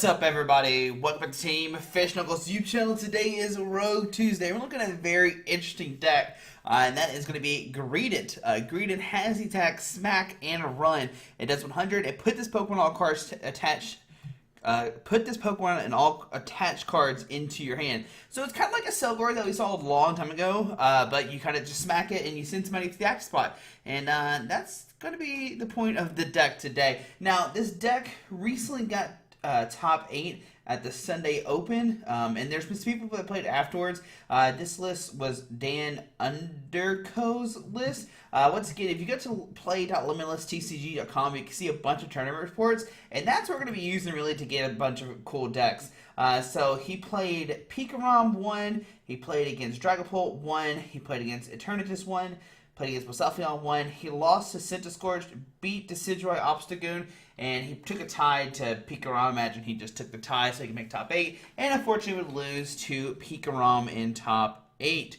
What's up, everybody? Welcome to Team Fish Knuckles YouTube channel. Today is Rogue Tuesday. We're looking at a very interesting deck, and that is going to be Greedent. Greedent has the attack Smack and Run. It does 100. It put this Pokemon all cards attached. Put this Pokemon and all attached cards into your hand. So it's kind of like a Selgor that we saw a long time ago, but you kind of just smack it and you send somebody to the active spot. And that's going to be the point of the deck today. Now, this deck recently got top 8 at the Sunday Open, and there's been some people that played afterwards. This list was Dan Underco's list. Once again, if you go to play.limitlesstcg.com, you can see a bunch of tournament reports, and that's what we're going to be using really to get a bunch of cool decks. So he played Pikarom 1, he played against Dragapult 1, he played against Eternatus 1, played against Balsafeon 1, he lost to Centiskorch, beat Decidueye Obstagoon, and he took a tie to Pikarom. Imagine he just took the tie so he could make top 8, and unfortunately would lose to Pikarom in top 8.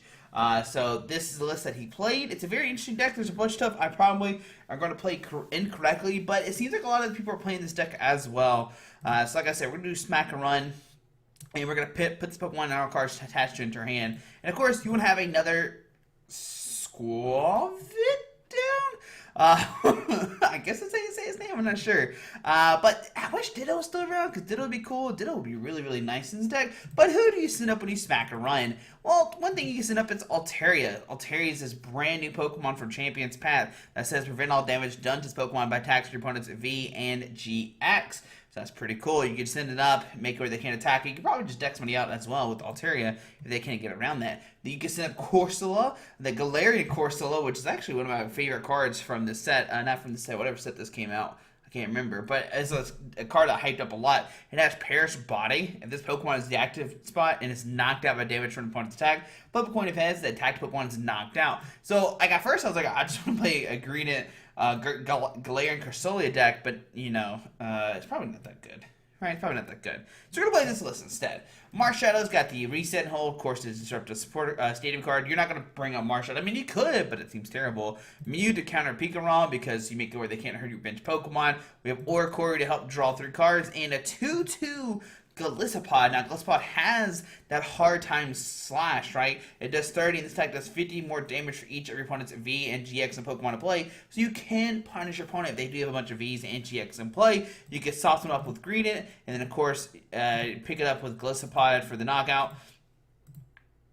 So this is the list that he played. It's a very interesting deck. There's a bunch of stuff I probably are going to play incorrectly, but it seems like a lot of people are playing this deck as well. So like I said, we're going to do Smack and Run, and we're going to put this Pokemon in our cards attached to your hand. And of course, you want to have another Skwovet down? I guess that's how you say his name, I'm not sure. But I wish Ditto was still around, because Ditto would be cool. Ditto would be really, really nice in this deck. But who do you send up when you Smack and Run? Well, one thing you can send up is Altaria. Altaria is this brand new Pokemon from Champion's Path that says prevent all damage done to this Pokemon by attacks your opponent's V and GX. So that's pretty cool. You can send it up, make it where they can't attack it. You can probably just deck somebody out as well with Altaria if they can't get around that. Then you can send up Corsola, the Galarian Corsola, which is actually one of my favorite cards from the set. Not from the set, whatever set this came out. I can't remember. But it's a card that hyped up a lot. It has Perish Body. If this Pokemon is the active spot and it's knocked out by damage from an opponent's attack, but the point of it is the attacked Pokemon is knocked out. So like at first I was like, I just want to play a Greedent Galarian Cursola deck, but you know, it's probably not that good. Right, it's probably not that good. So we're gonna play this list instead. Marshadow's got the reset and hold. Of course, it's Disruptive Support Stadium card. You're not gonna bring up Marshadow. I mean, you could, but it seems terrible. Mew to counter Pikarom because you make it where they can't hurt your bench Pokemon. We have Oricorio to help draw 3 cards, and a 2/2 Golisopod. Now, Golisopod has that hard time slash, right? It does 30, and this attack does 50 more damage for each of your opponent's V and GX and Pokemon to play. So you can punish your opponent if they do have a bunch of Vs and GX in play. You can soften up with Greedent, and then, of course, pick it up with Golisopod for the knockout.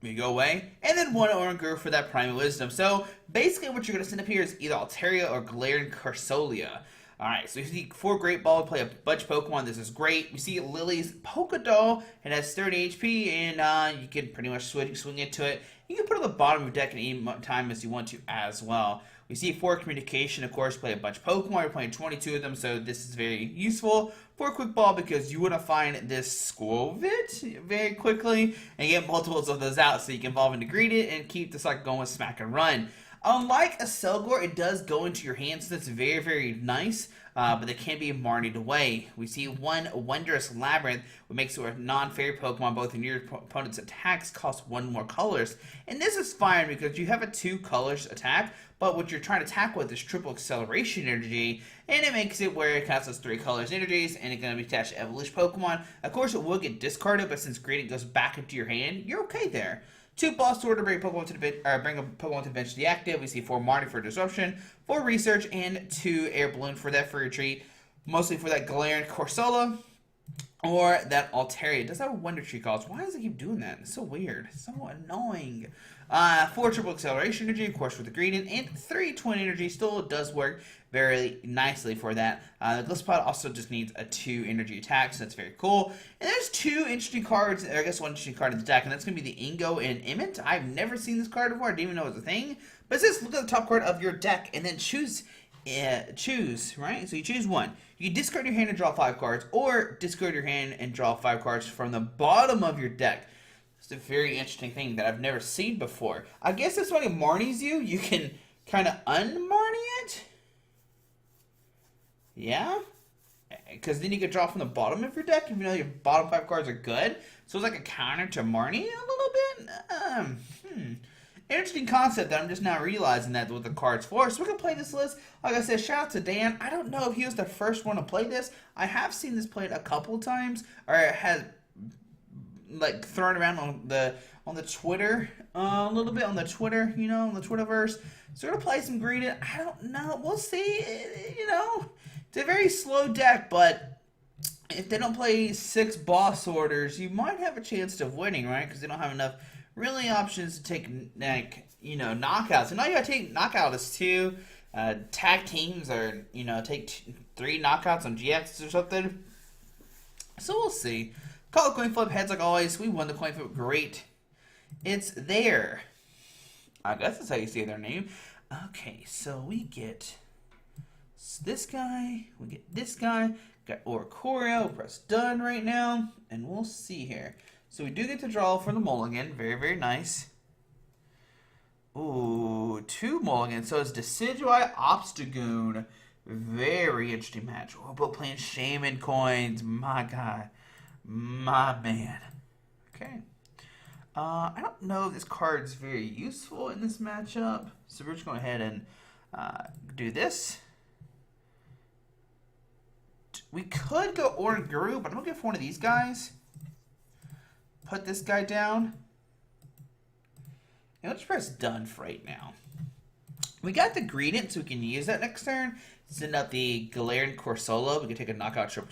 You go away, and then one Oranguru for that Primal Wisdom. So basically, what you're going to send up here is either Altaria or Galarian Corsola. Alright, so you see 4 Great Ball, play a bunch of Pokemon. This is great. We see Lillie's Pokédoll. It has 30 HP, and you can pretty much swing into it. You can put it on the bottom of your deck at any time as you want to as well. We see 4 Communication, of course, play a bunch of Pokemon. We're playing 22 of them, so this is very useful. 4 Quick Ball, because you want to find this Skwovet very quickly and get multiples of those out so you can evolve into Greedent and keep the cycle going with Smack and Run. Unlike a Selgor, it does go into your hand, so that's very, very nice, but they can be Marnied away. We see 1 Wondrous Labyrinth, which makes it a non-fairy Pokemon. Both in your opponent's attacks cost 1 more colors. And this is fine because you have a 2 colors attack, but what you're trying to attack with is triple acceleration energy, and it makes it where it costs 3 colors energies, and it's going to be attached to evolution Pokemon. Of course, it will get discarded, but since Greedent goes back into your hand, you're okay there. 2 Ball Sword to bring a Pokemon to the bench to the active. We see 4 Marnie for Disruption, 4 Research, and 2 Air Balloon for that free retreat. Mostly for that Galarian Corsola or that Altaria. It does have a Wonder Tree calls. Why does it keep doing that? It's so weird. It's so annoying. 4 Triple Acceleration Energy, of course, for the Greedent, and 3 Twin Energy. Still does work very nicely for that. The Golisopod also just needs a 2 energy attack, so that's very cool. And there's 2 interesting cards, or I guess 1 interesting card in the deck, and that's going to be the Ingo and Emmet. I've never seen this card before. I didn't even know it was a thing. But it says look at the top card of your deck, and then choose, right? So you choose 1. You can discard your hand and draw 5 cards, or discard your hand and draw 5 cards from the bottom of your deck. It's a very interesting thing that I've never seen before. I guess if somebody Marnies you, you can kind of un-Marnie it? Yeah? Because then you can draw from the bottom of your deck, even though your bottom 5 cards are good. So it's like a counter to Marnie a little bit? Interesting concept that I'm just now realizing that with the cards for. So we're going to play this list. Like I said, shout out to Dan. I don't know if he was the first one to play this. I have seen this played a couple times, or it has like thrown around on the Twitter, a little bit on the Twitter, you know, on the Twitterverse. So we're going to play some Greedent. I don't know. We'll see. You know, it's a very slow deck, but if they don't play 6 boss orders, you might have a chance of winning, right? Because they don't have enough really options to take, like, you know, knockouts. And all you gotta take knockout is 2 tag teams, or, you know, take 3 knockouts on GX or something. So we'll see. Call it coin flip, heads like always. We won the coin flip. Great. It's there. I guess that's how you say their name. Okay, so we get this guy. We get this guy. Got Oricorio. Press done right now. And we'll see here. So we do get to draw for the mulligan. Very, very nice. Ooh, 2 mulligans. So it's Decidueye, Obstagoon. Very interesting match. We're both playing Shaman coins. My God. My man. Okay. I don't know if this card's very useful in this matchup. So we're just going to go ahead and do this. We could go Oranguru, but I'm going to go for one of these guys. Put this guy down. And let's press done for right now. We got the Greedent, so we can use that next turn. Send out the Galarian Corsola. We can take a knockout triple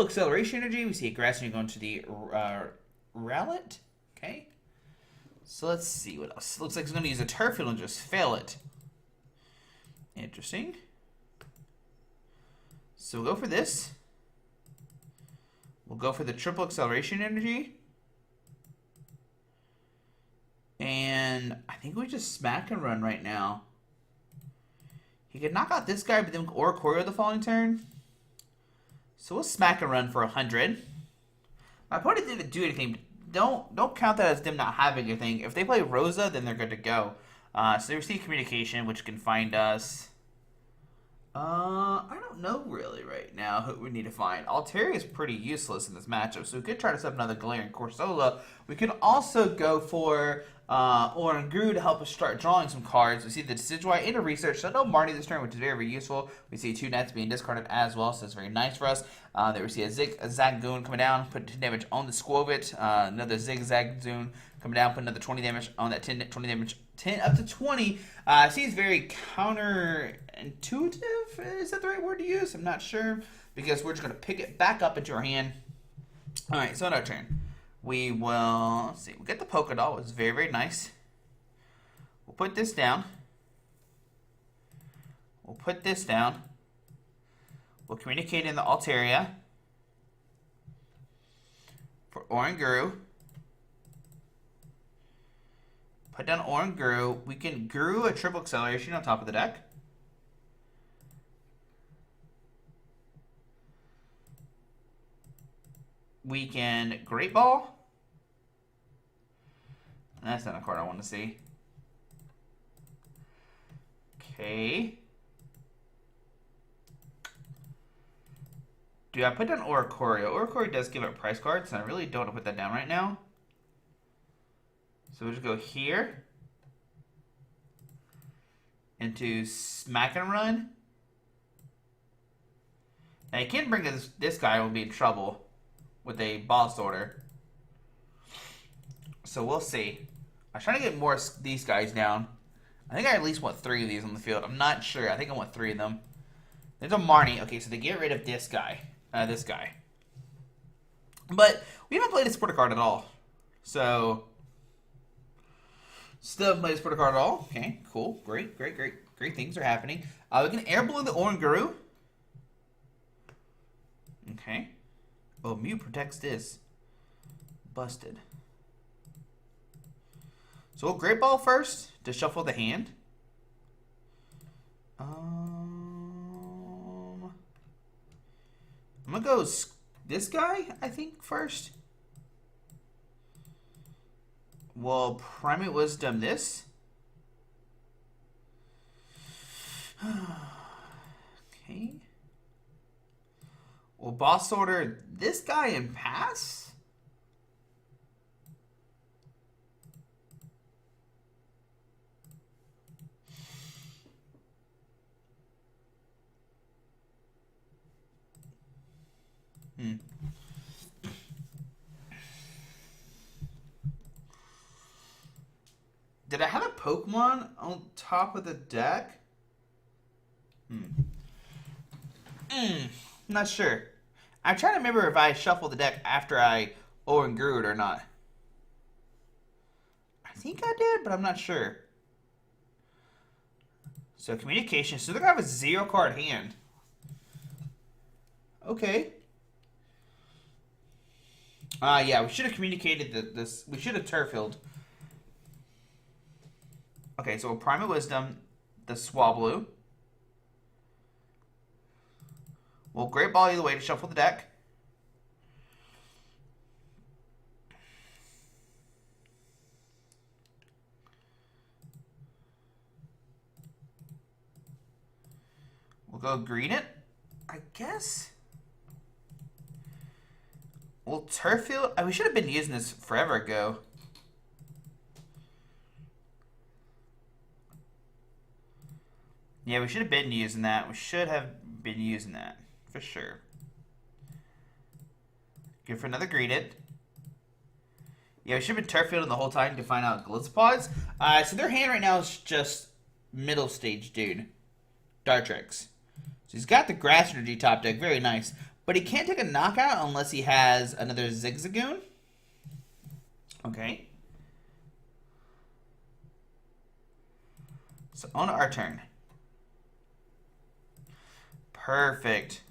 acceleration energy. We see a grass energy going to the Rowlet. Okay. So let's see what else. Looks like it's going to use a Turffield and just fail it. Interesting. So we'll go for this. We'll go for the triple acceleration energy. And I think we just smack and run right now. He could knock out this guy, but then Oricorio the following turn. So we'll smack and run for 100. My opponent didn't do anything. Don't count that as them not having anything. If they play Rosa, then they're good to go. So they receive communication, which can find us. I don't know really right now who we need to find. Altaria is pretty useless in this matchup, so we could try to set up another Galarian Corsola. We could also go for Oranguru to help us start drawing some cards. We see the Decidueye into research, so no Marnie this turn, which is very, very useful. We see 2 nets being discarded as well, so it's very nice for us. There we see a Zigzagoon coming down, put 10 damage on the Skwovet. Another Zigzagoon coming down, put another 20 damage on that 20 damage. 10 up to 20. Seems very counterintuitive. Is that the right word to use? I'm not sure, because we're just going to pick it back up into our hand. Alright, so on our turn, we will, let's see, we'll get the Poké Doll, which is very, very nice. We'll put this down. We'll put this down. We'll communicate in the Altaria for Oranguru. Put down Oranguru. We can Guru a triple acceleration on top of the deck. We can Great Ball. That's not a card I want to see. Okay. Do I put down Oricorio? Oricorio does give up price cards, and I really don't want to put that down right now. So we'll just go here into Smack and Run. Now you can bring this guy, will be in trouble with a boss order. So we'll see. I'm trying to get more of these guys down. I think I at least want 3 of these on the field. I'm not sure. I think I want 3 of them. There's a Marnie. Okay, so they get rid of this guy. This guy. But we haven't played a supporter card at all. So still haven't played a supporter card at all. Okay, cool. Great things are happening. We can Air Balloon the Oranguru. Okay. Oh, Mew protects this. Busted. So we'll Great Ball first to shuffle the hand. I'm gonna go this guy, I think, first. We'll Primate Wisdom this. Okay. We'll Boss Order this guy and pass. Did I have a Pokemon on top of the deck? Not sure. I'm trying to remember if I shuffled the deck after I Oranguru it or not. I think I did, but I'm not sure. So communication. So they're gonna have a 0-card hand. Okay. Yeah, we should have communicated this. We should have turf-filled. Okay, so we'll Prime of Wisdom, the Swablu. We'll Great Ball either way to shuffle the deck. We'll go Greedent, I guess. We'll turf field. We should have been using this forever ago. Yeah, we should have been using that. We should have been using that for sure. Go for another Greedent. Yeah, we should have been turf fielding the whole time to find out Golisopods. So their hand right now is just middle stage dude. Dartrix. So he's got the Grass Energy top deck, very nice. But he can't take a knockout unless he has another Zigzagoon. Okay. So on our turn. Perfect.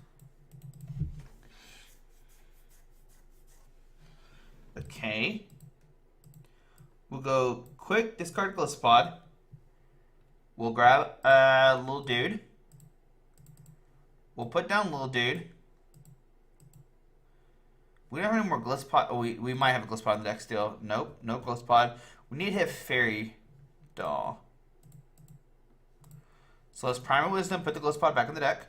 Okay. We'll go quick, discard Golisopod. We'll grab little dude. We'll put down little dude. We don't have any more Golisopod. Oh, we might have a Golisopod in the deck still. Nope, no Golisopod. We need to hit Fairy DAA. So let's Prime of Wisdom, put the Golisopod back in the deck.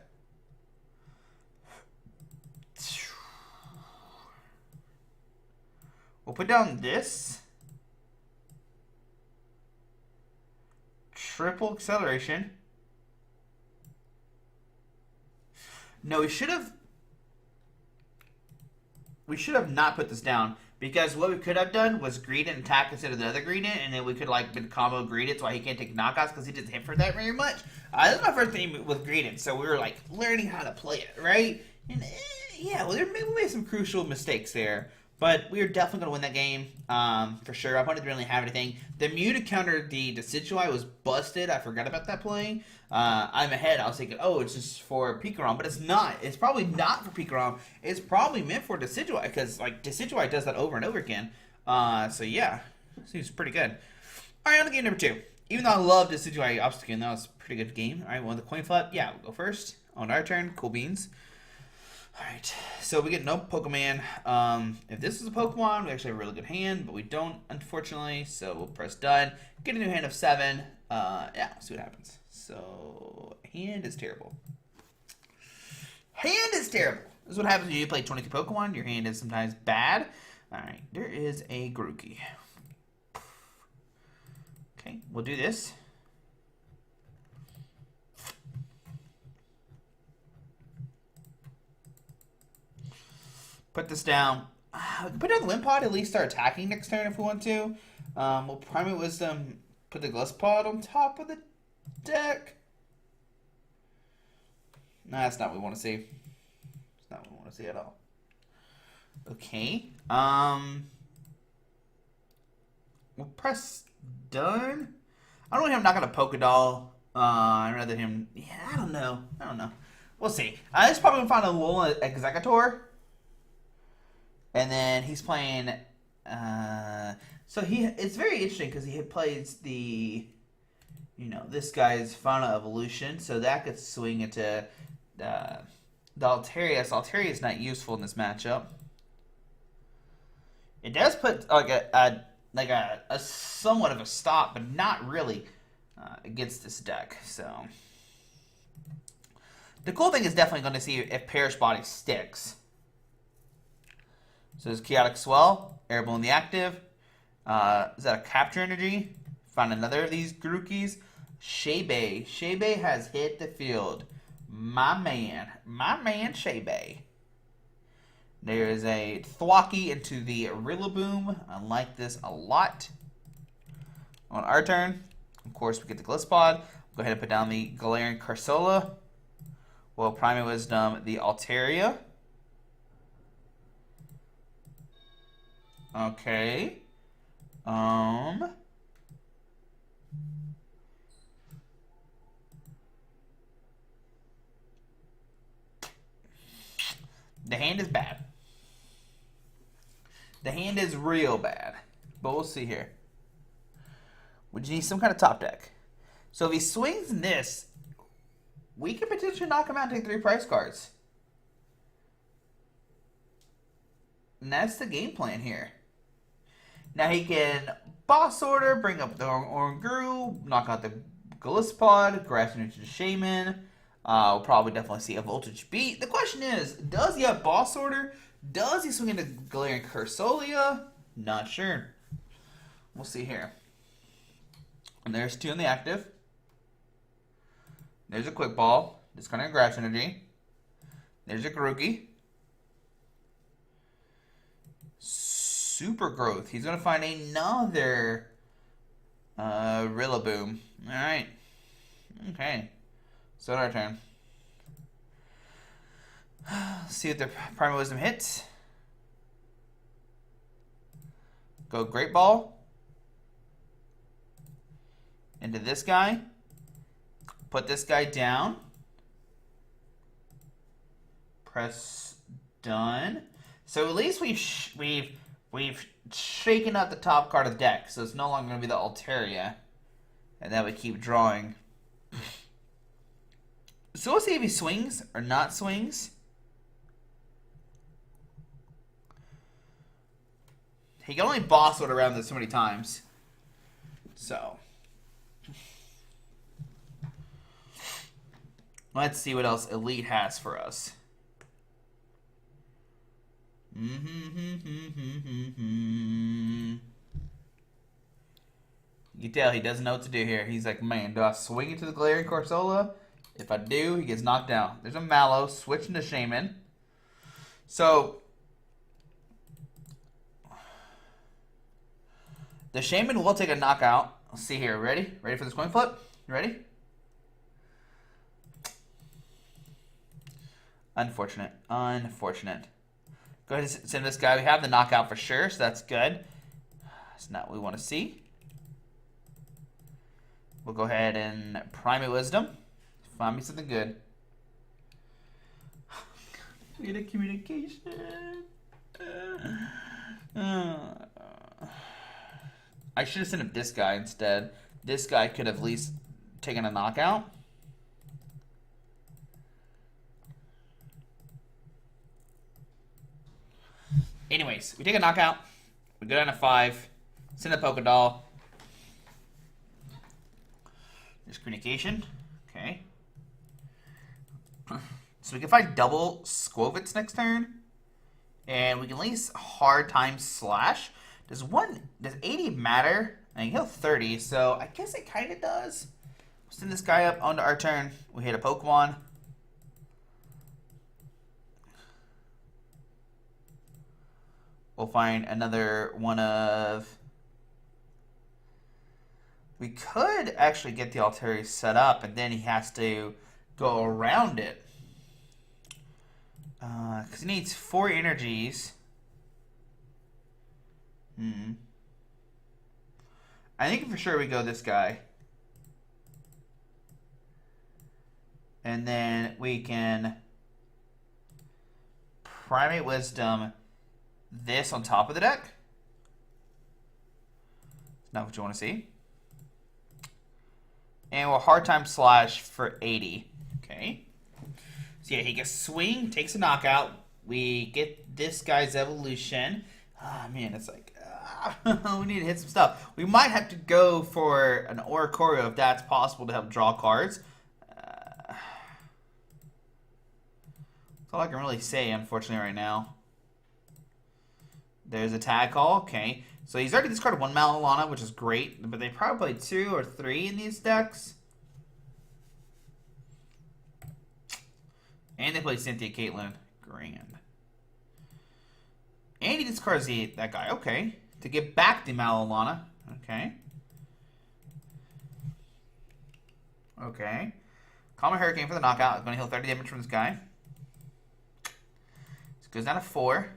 We'll put down this. Triple acceleration. No, we should have not put this down, because what we could have done was Greedent attack instead of the other Greedent, and then we could like been combo Greedent, so he can't take knockouts because he doesn't hit for that very much. This is my first game with Greedent, so we were like learning how to play it, right? And yeah, well, we made some crucial mistakes there. But we are definitely going to win that game, for sure. Our opponent didn't really have anything. The Mew to counter the Decidueye was busted. I forgot about that play. I'm ahead. I was thinking, oh, it's just for Pikarom. But it's not. It's probably not for Pikarom. It's probably meant for Decidueye, because like Decidueye does that over and over again. So yeah, seems pretty good. All right, on to game number 2. Even though I love Decidueye Obstacle, that was a pretty good game. All right, won the coin flip. Yeah, we'll go first. On our turn, cool beans. Alright, so we get no Pokemon. If this is a Pokemon, we actually have a really good hand, but we don't, unfortunately. So we'll press done. Get a new hand of 7. Yeah, see what happens. So, hand is terrible. Hand is terrible. This is what happens when you play 22 Pokemon. Your hand is sometimes bad. Alright, there is a Grookey. Okay, we'll do this. Put this down. We can put down the Wimpod, at least start attacking next turn if we want to. We'll Prime of Wisdom, put the Golisopod on top of the deck. Nah, that's not what we want to see. It's not what we want to see at all. Okay. We'll press done. I don't know him knocking a Pokédoll. I'd rather him. Yeah, I don't know. We'll see. This probably gonna find a little Executor. And then he's playing, so it's very interesting because he plays the, this guy's Fauna Evolution, so that could swing into the Altaria. So Altaria is not useful in this matchup. It does put like a somewhat of a stop, but not really against this deck. So the cool thing is definitely going to see if Perish Body sticks. So there's Chaotic Swell, Air Balloon the active. Is that a Capture Energy? Find another of these Grookies. Shebe. Shebe has hit the field. My man Shebe. There is a Thwackey into the Rillaboom. I like this a lot. On our turn, of course, we get the Golisopod. Go ahead and put down the Galarian Corsola. Well, Primate Wisdom, the Altaria. Okay. The hand is bad. The hand is real bad. But we'll see here. Would you need some kind of top deck? So if he swings in this, we could potentially knock him out and take 3 prize cards. And that's the game plan here. Now he can boss order, bring up the Oranguru, knock out the Golisopod, grass into the Shaman. We'll probably definitely see a voltage beat. The question is, does he have boss order? Does he swing into Galarian Cursola? Not sure. We'll see here. And there's 2 in the active. There's a Quick Ball. Discarding Grass Energy. There's a Grookey. Super Growth. He's going to find another Rillaboom. Alright. Okay. So our turn. Let's see what the Primal Wisdom hits. Go Great Ball. Into this guy. Put this guy down. Press done. So at least we've shaken out the top card of the deck, so it's no longer going to be the Altaria. And then we keep drawing. So we'll see if he swings or not swings. He can only boss it around this so many times. So let's see what else Elite has for us. You can tell he doesn't know what to do here. He's like, man, do I swing into the Galarian Corsola? If I do, he gets knocked down. There's a Mallow, switching to Shaman. So the Shaman will take a knockout. Let's see here. Ready? Ready for this coin flip? You ready? Unfortunate. Unfortunate. Go ahead and send this guy. We have the knockout for sure, so that's good. That's not what we want to see. We'll go ahead and Primate Wisdom. Find me something good. Data communication. I should have sent him this guy instead. This guy could have at least taken a knockout. Anyways, we take a knockout. We go down to 5. Send a Poké Doll. There's communication. Okay. So we can find double Skwovet's next turn. And we can at least hard time slash. Does 80 matter? I mean, he'll 30, so I guess it kind of does. We'll send this guy up onto our turn. We hit a Pokemon. We'll find another one of... We could actually get the Altaria set up, and then he has to go around it. Because he needs 4 energies. I think for sure we go this guy. And then we can Primate Wisdom this on top of the deck. Not what you want to see. And we'll hard time slash for 80. Okay. So yeah, he gets swing, takes a knockout. We get this guy's evolution. Ah, man, it's like, we need to hit some stuff. We might have to go for an Oricorio if that's possible to help draw cards. That's all I can really say, unfortunately, right now. There's a tag call. Okay. So he's already discarded 1 Malilana, which is great. But they probably play 2 or 3 in these decks. And they play Cynthia Caitlin. Grand. And he discards that guy. Okay. To get back the Malilana. Okay. Okay. Common Hurricane for the knockout. It's going to heal 30 damage from this guy. This goes down to 4.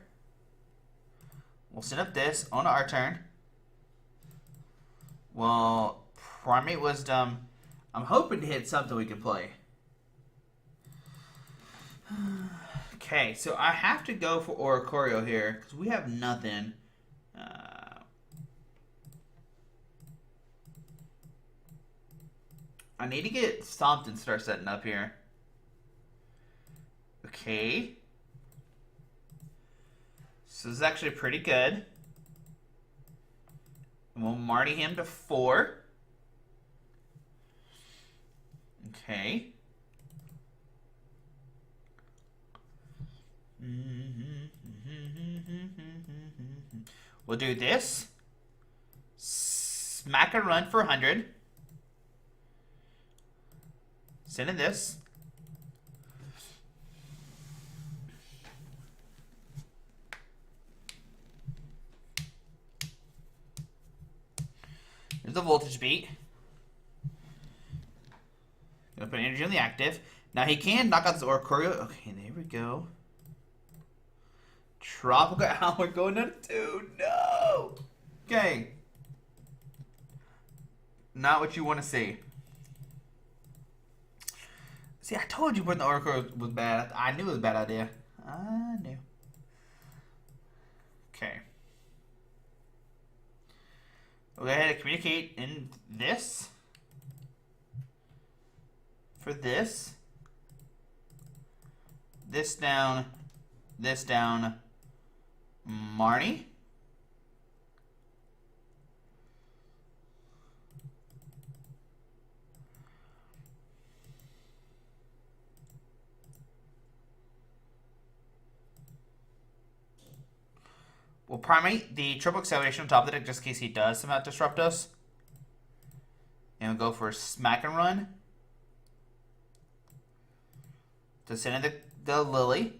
We'll set up this on our turn. Well, Primate Wisdom. I'm hoping to hit something we can play. Okay, so I have to go for Oricorio here because we have nothing. I need to get stomped and start setting up here. Okay. So this is actually pretty good. And we'll Marnie him to 4. Okay. We'll do this. Smack and run for 100. Send in this. There's the voltage beat. Gonna put energy on the active. Now he can knock out this Oricorio. Okay, there we go. Tropical Hour going to 2. No! Okay. Not what you want to see. See, I told you putting the Oricorio was bad. I knew it was a bad idea. I knew. Okay. We'll go ahead and communicate in this. For this. This down. This down. Marnie. We'll primate the triple acceleration on top of the deck just in case he does somehow disrupt us. And we'll go for a smack and run. To send in the Lillie.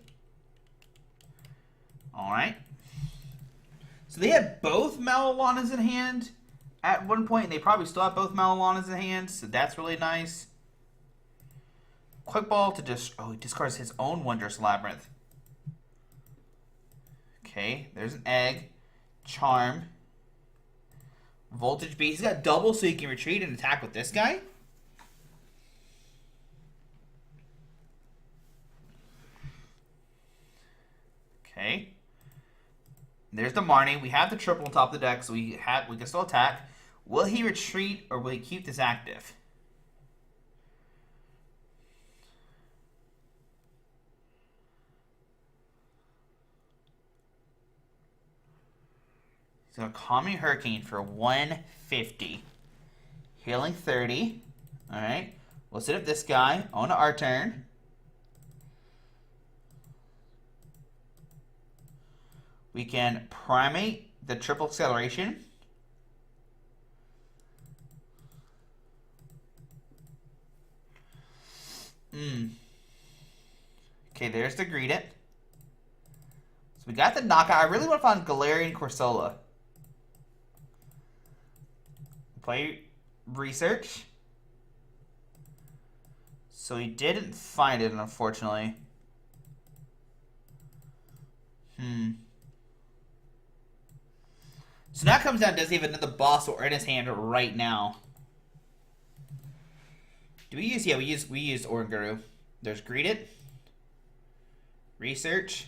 Alright. So they had both Malalanas in hand at one point, and they probably still have both Malalanas in hand, so that's really nice. Quick Ball to just... Oh, he discards his own Wondrous Labyrinth. Okay, there's an egg. Charm. Voltage Beat. He's got double so he can retreat and attack with this guy. Okay. There's the Marnie. We have the triple on top of the deck, so we can still attack. Will he retreat or will he keep this active? So Calming Hurricane for 150. Healing 30. Alright. We'll set up this guy on our turn. We can primate the triple acceleration. Okay, there's the Greedent. So we got the knockout. I really want to find Galarian Corsola. Play research. So he didn't find it, unfortunately. So now it comes down, does he have another boss or in his hand right now? Do we use, yeah, we use Oranguru. There's Greedent. Research.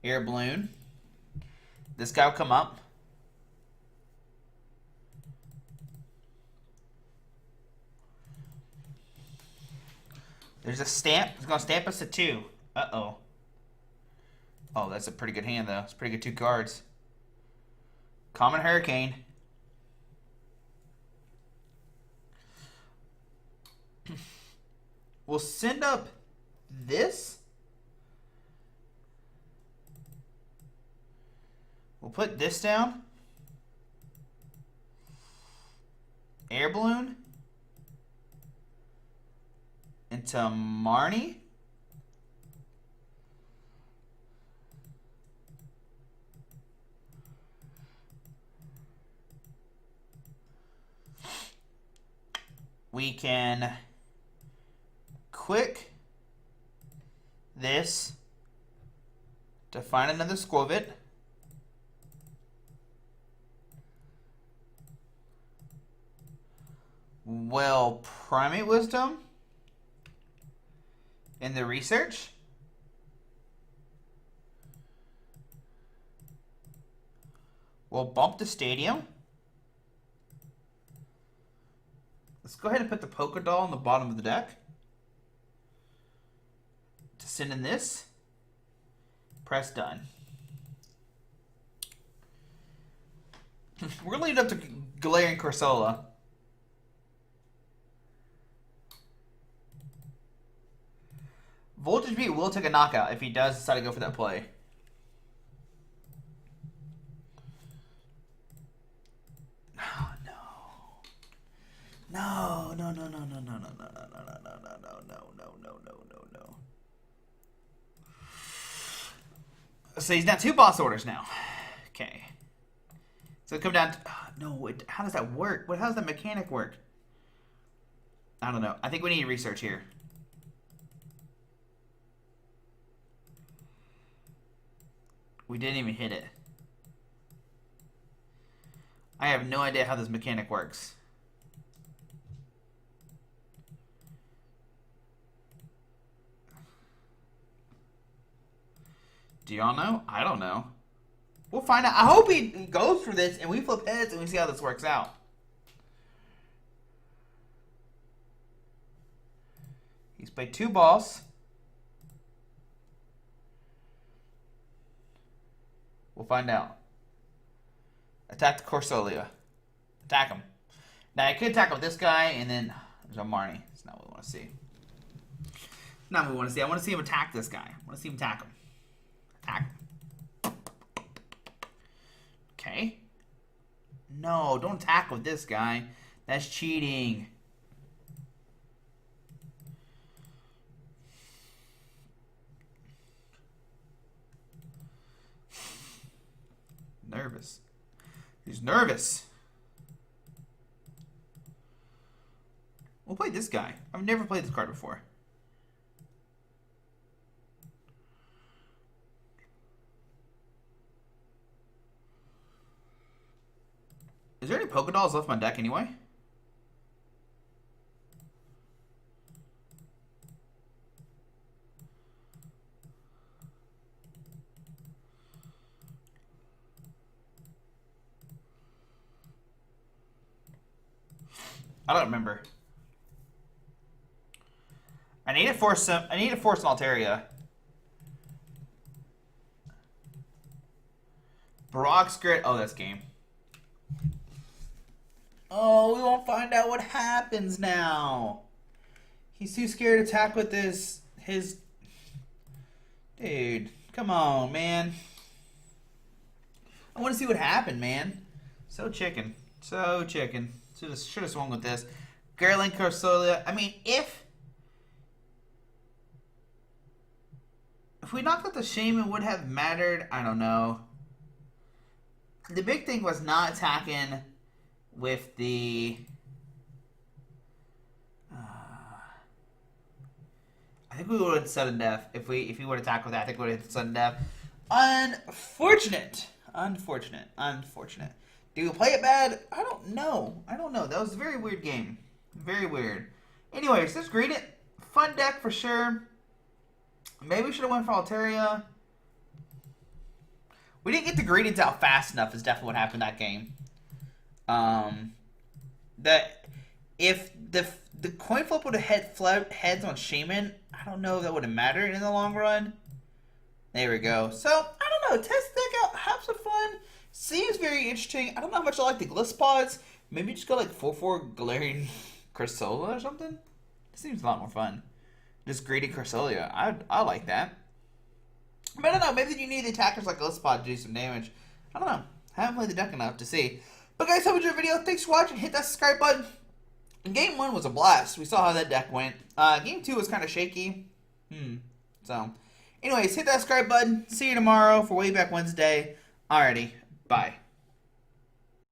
Air Balloon. This guy will come up. There's a stamp. It's going to stamp us to 2. Uh-oh. Oh, that's a pretty good hand, though. It's pretty good 2 cards. Common Hurricane. We'll send up this. We'll put this down. Air Balloon. Into Marnie. we can quick this to find another Skwovet. Well, Primate Wisdom in the research. We'll bump the stadium. Let's go ahead and put the Poké Doll on the bottom of the deck. To send in this. Press done. We're leading up to Galarian Corsola. Voltage Beat will take a knockout if he does decide to go for that play. Oh, no. No. So he's down 2 boss orders now. Okay. So come down to, how does that work? How does that mechanic work? I don't know. I think we need research here. We didn't even hit it. I have no idea how this mechanic works. Do y'all know? I don't know. We'll find out. I hope he goes for this and we flip heads and we see how this works out. He's played 2 balls. We'll find out. Attack the Corsola. Attack him. Now, I could attack with this guy, and then there's a Marnie. That's not what we want to see. Not what we want to see. I want to see him attack this guy. I want to see him attack him. Attack him. Okay. No, don't attack with this guy. That's cheating. Nervous. He's nervous. We'll play this guy. I've never played this card before. Is there any Poké Dolls left in my deck anyway? I don't remember. I need to force an Altaria. Brock's Grit. Oh, that's game. Oh, we won't find out what happens now. He's too scared to attack with his... Dude, come on, man. I want to see what happened, man. So chicken. So chicken. Should have swung with this. Galarian Corsola. I mean, if we knocked out the Shaman, would have mattered. I don't know. The big thing was not attacking with the. I think we would have sudden death if we would attack with that. I think we would have sudden death. Unfortunate. Do we play it bad? I don't know. That was a very weird game. Very weird. Anyways, this Greedent. Fun deck for sure. Maybe we should have went for Altaria. We didn't get the Greedents out fast enough is definitely what happened that game. That if the coin flip would have flipped heads on Shaman, I don't know if that would have mattered in the long run. There we go. So, I don't know. Test the deck out. Have some fun. Seems very interesting. I don't know how much I like the Glispods. Maybe just go like 4/4 Galarian Cursola or something. It seems a lot more fun. Just Greedent Cursola. I like that. But I don't know. Maybe you need the attackers like Glisopod to do some damage. I don't know. I haven't played the deck enough to see. But guys, hope you enjoyed the video. Thanks for watching. Hit that subscribe button. Game 1 was a blast. We saw how that deck went. Game 2 was kind of shaky. So, anyways, hit that subscribe button. See you tomorrow for Way Back Wednesday. Alrighty. Bye.